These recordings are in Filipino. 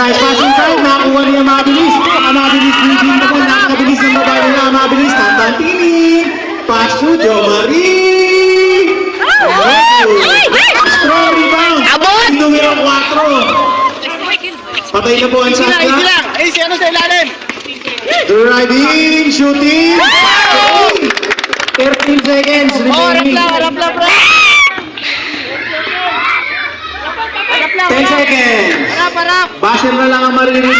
Nice pass inside. Nakakuha niya mabilis. Ang mabilis leading naman. Nakakabilis ng babae nila. Ang mabilis. Tantantinin. Pass to Jo Marie. Strong rebound. Numero 4. Patay na po ang shot clock. Eh, si ano sa ilalim? Driving, shooting. 13 seconds remaining. Harap lang. 10 seconds. Harap. Buzzer na lang ang maririnig.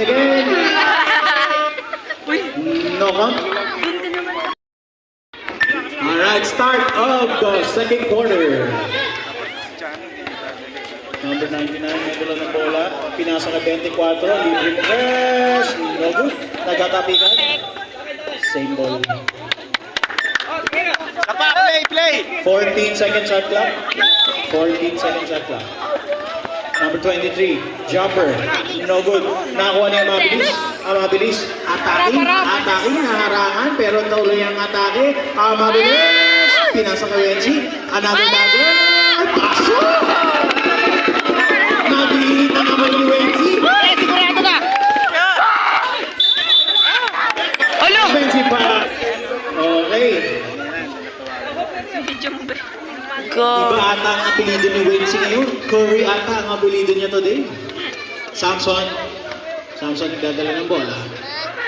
Again. No count. Alright, start of the second quarter. Number 99, nagulo ng bola. Pinasa ka 24. Libre press. No good. Nagkatapikan. Same ball. Play. 14 second shot clock. 14 second shot clock. Number 23, jumper. No good. Nakuha niya ang mabilis. Attacking, naharangan, pero tuloy ang atake. Ang mabilis. Pinasa ka Wensi. Another dagger. Pasok! Nabilita naman ni Wensi. Sigurado na. Ano? Wensi pa. Okay. Iba ata ang apelido ni Wensi ngayon. Curry ata ang apelido niya today. Samson nagdadala ng bola.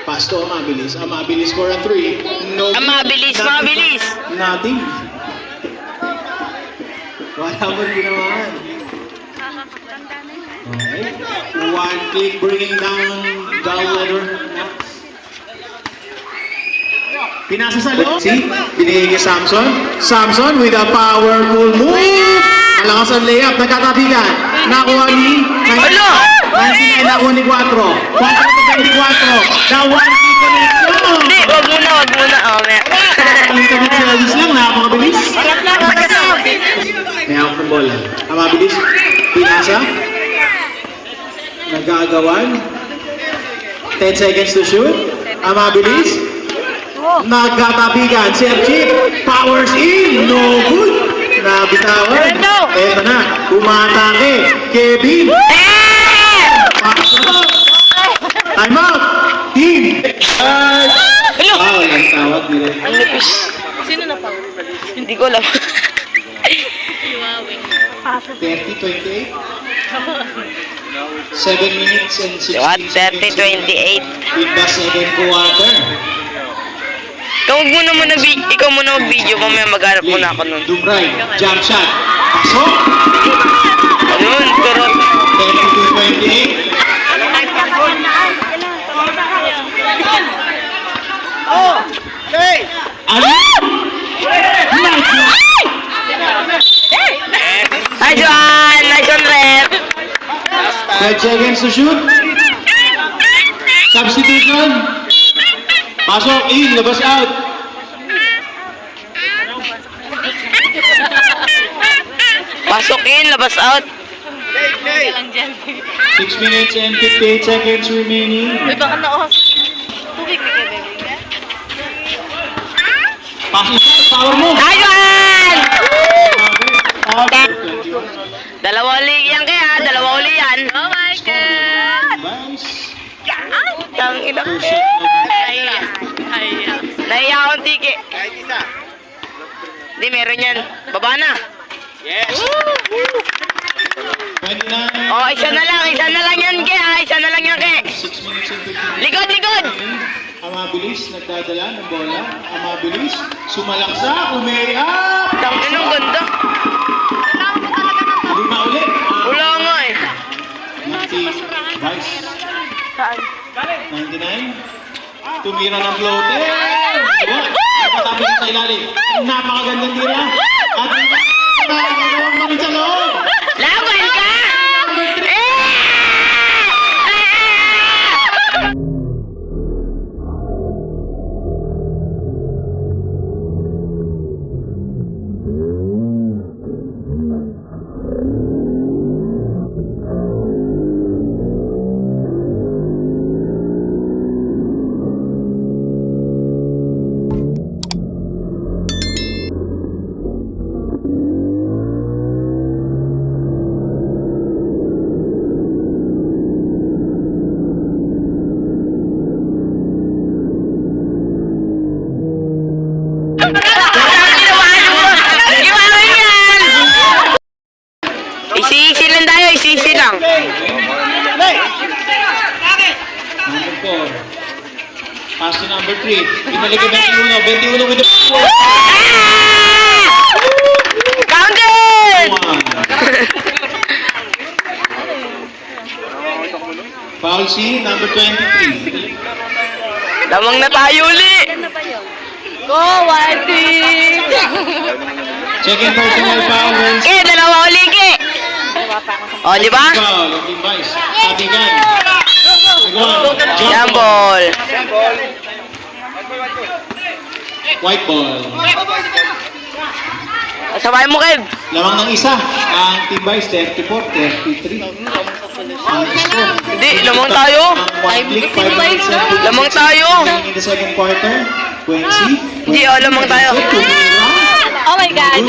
Pass to Amabilis. Amabilis for a 3. No. Mabilis. Nothing. Wala mo ginawan. Okay. Wanklik bringing down letter. Pinasa sa loob. See? Binigay kay Samson. Samson with a powerful move. Malakas ang layup. Nagkatabigan. Nakuha ni 99. Nakuha ni 4. 4-24. The Wanklik connection. Hindi, wag muna. Internet sila dis lang. Napakabilis. May hawak ng bola. Ang mabilis. Pinasa. Nagagawan. 10 seconds to shoot. Ang mabilis. Nagkatabigan. Sergip. Powers in. No good. Nabitawan. Eto na. Umatake. Kevin. Pasok. Time out. Team. Wow, nagtawag nila. Ang lipis. Sino na pa? Hindi ko alam. 30-28. 7 minutes and 16 What? seconds. 30-28. In the second quarter. Ikaw muna mag-video, mamaya mag-harap muna ako nun. Dumray, jump shot. Pasok. Ayun, pero 32-28. Play. Ano? Nice one, rep. 5 seconds to shoot. Substitution. Pasok, in, labas out. Pasok in, labas out. Play. 6 minutes and 58 seconds remaining. Baka na-off. Pasok, power move. Nice one! Okay. Dalawa uli yan kaya, dalawa uli yan. Oh my God! Tangina. Nahiya akong tiki. Kahit isa. Hindi, meron yan. Baba na. Yes. 29. Oh, isa na lang yan ke ha. Isa na lang yan ke. 6 minutes and 58. Likod! Ang mabilis, nagdadala ng bola. Ang mabilis, sumalaksa, umiiyak. Tangina, ang ganda. Lima ulit. Wala nga eh. 90. Vice. Saan? 99. Tumira ng floater. Napatapos sa ilalim. Napakagandang tira. At nakakagawang manin sa loob. Laban ka! number 3. Pinalik ka 21. 21 with the Counted! Foul C, number 23. Lamang na tayo uli! Go, Wanklik! Second personal foul, Wednesday. Ke, dalawa uli, Ke! O, di ba? Foul, of Team Vice. Tabigan. Jump ball. White ball. Sabay mo, Kev. Lamang ng isa. Ang Team Vice, 34-33. Ang score. Hindi, lamang tayo. Wanklik, 5 minutes and 2 Lamang tayo. in the second quarter. Quincy. Hindi, lamang tayo. Oh my God.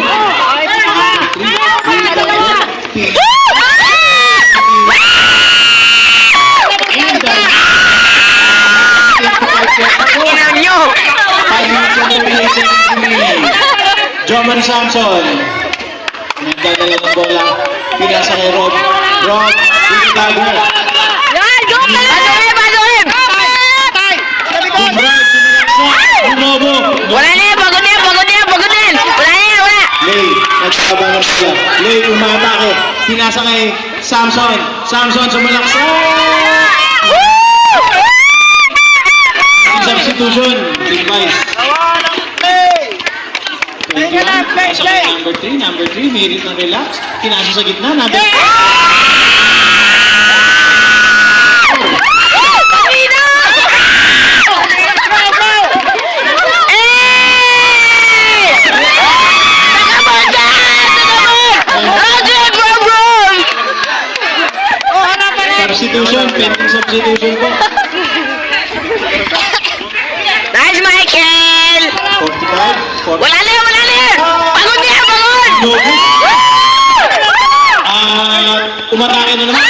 Inan nyo. 5 minutes and 38 seconds. Jomar Samson. Nagdadala ng bola. Pinasa kay Rob. Rob, Dagger. Go! Pasok, Team Brad, sumalaksa. Bumobo. Wala na yan, pagod yan. Wala na yan, wala. Lay, nagkakaba ng sila. Lay, umatake. Pinasa kay Samson. Samson, sumalaksa. Substitution. Team Vice. Number 3, Merit ng relax. Pinasa sa gitna. Number 4. Substitution, pending substitution po. Nice, Michael! 45. Wala na yan! Pagod niya, pagod! Umatake na naman.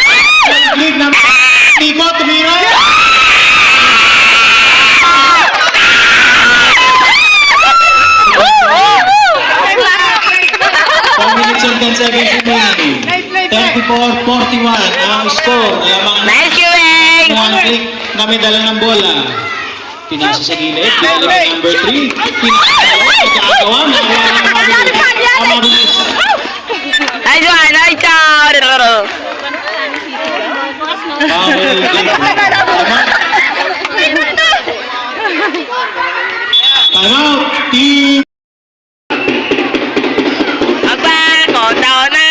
Lead na. Tiko, tumira. 4 minutes and 10 seconds remaining. 34-41 ang score. Lamang Nice, Kiwing! Wanklik na may dala ng bola. Pinasa sa gilid. Pinala ng number 3. Pinasa sa gilid. Pagkakatawa. Nakawa na ang mabilis. Nice one! Nice one! Time out. Team. Kontaw na!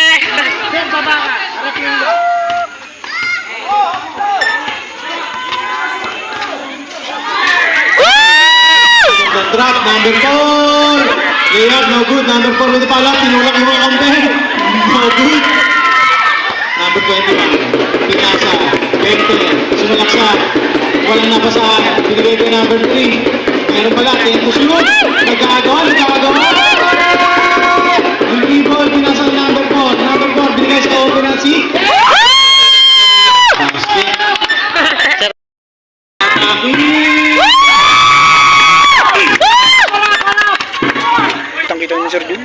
Drop, number 4. Layup, no good. Number 4 with the follow-up. Tinulak yung mga kampe. No good. Number 21. Pinasa. 20. Sumalaksa. Walang napasahan. Binigay ko number 3. Meron pala. 10 to shoot. Nagkakagawa. Yung people, pinasa ng number 4. Number 4, binigay sa open at si. Basket. Kitang-kita niyo, Sir Jun.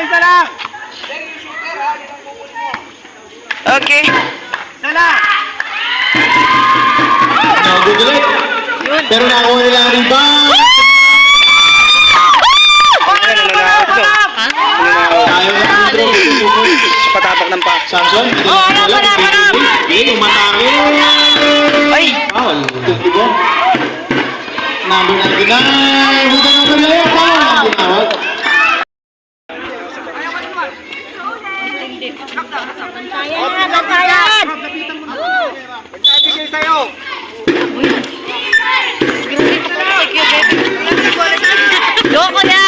Isa lang! Okay. Nagugulit. Pero nakuha nila ang rebound. Tayo na control. Patapak ng pa. Samson, wala. Hindi, umatake. Ay! Foul. Tutubo. Number 99. Buta na ba na yung foul? Ang tinawag. Nagbigay sa'yo. Loko na!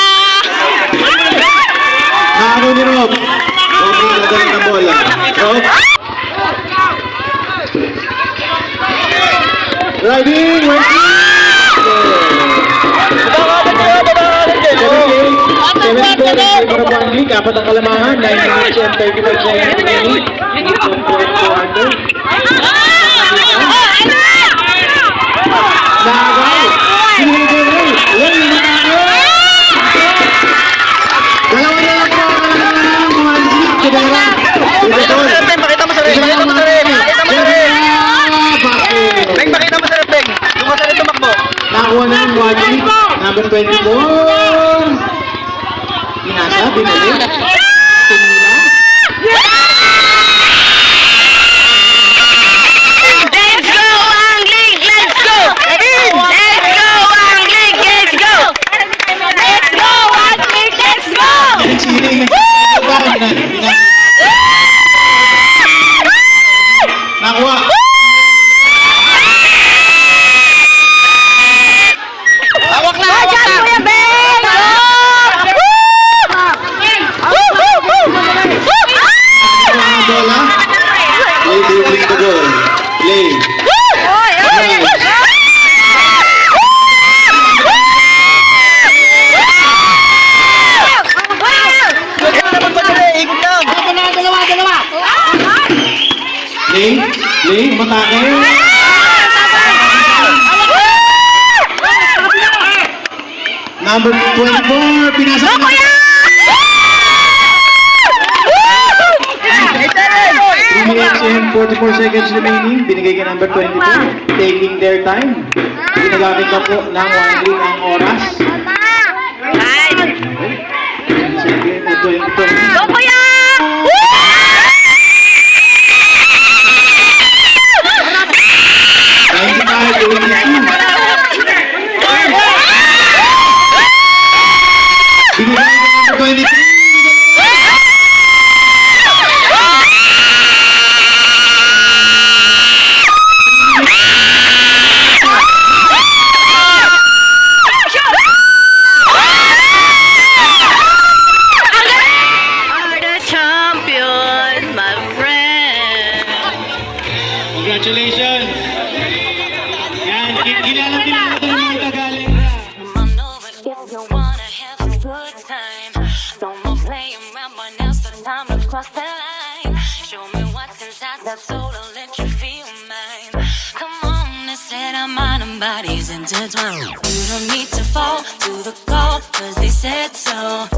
Nakano ni Rob. Rob yung nagaling ng bola. Rob. Driving. Wanklik, apat ang kalamahan, 9 minutes and 35 seconds remaining. Nagaw! Dalawa na lang po ang kalamahan ng number 24. Pinasa, binalik. Tumila. Let's go, Wanklik! Let's go! Let's go, Wanklik! Let's go! Let's go, Wanklik! Let's go! Sini. Nakuha. Hawak na! Hawak na! Kuya Ben! Bola. Play dribbling the goal. Play. Play, matake. Number 24, pinasa. Go, kuya! 3 minutes and 44 seconds remaining. Binigay kay number 24. Taking their time. Ginagamit na po ng Wanklik ang oras. Sige, na 20. Go, kuya! 95, 22. Binigay kay number 23. Congratulations! Yan, kilala din natin ng mga Tagalog. If you wanna have a good time, don't more playing around, but now's the time to cross the line. Show me what's inside that soul, I'll let you feel mine. Come on, let's let our mind and bodies intertwine. You don't need to fall to the call, cause they said so.